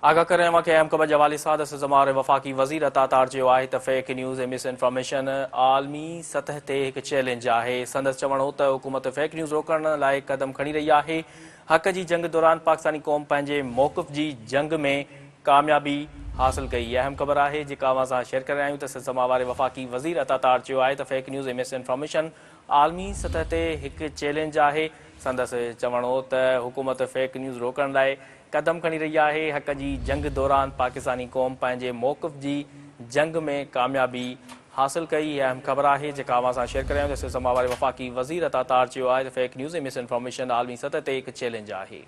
आगाह कर रहे हैं अहम खबर के हवाले सां ज़मार वफ़ाक़ी वज़ीर अता तार चयो आहे त फेक न्यूज़ ऐं मिस इंफॉर्मेशन आलमी सतह ते हिकु चैलेंज आहे। संदसि चवण हो त हुकूमत फेक न्यूज़ रोकण लाइ क़दम खणी रही आहे। हक़ जी जंग दौरान पाकिस्तानी क़ौम पंहिंजे मौक़िफ़ जी जंग में कामयाबी हासिल कई। अहम खबर आहे जेका अवां सां शेयर करे रहिया आहियूं त सिलसिला वारे वफ़ाक़ी वज़ीर अता तार चयो आहे त फेक न्यूज़ ऐं मिस इंफॉर्मेशन आलमी सतह ते हिकु चैलेंज आहे। संदसि चवण हो त हुकूमत फेक न्यूज़ रोकण लाइ कदम खणी रही आहे। हक़ जी जंग दौरान पाकिस्तानी क़ौम पंहिंजे मौक़िफ़ जी जंग में कामयाबी हासिल कई। अहम खबर आहे जेका अवां सां शेयर करे रहिया आहियूं त सिलसिला वारे वफ़ाक़ी वज़ीर अता तार चयो आहे त फेक न्यूज़ ऐं मिस इंफॉर्मेशन आलमी सतह ते हिकु चैलेंज आहे।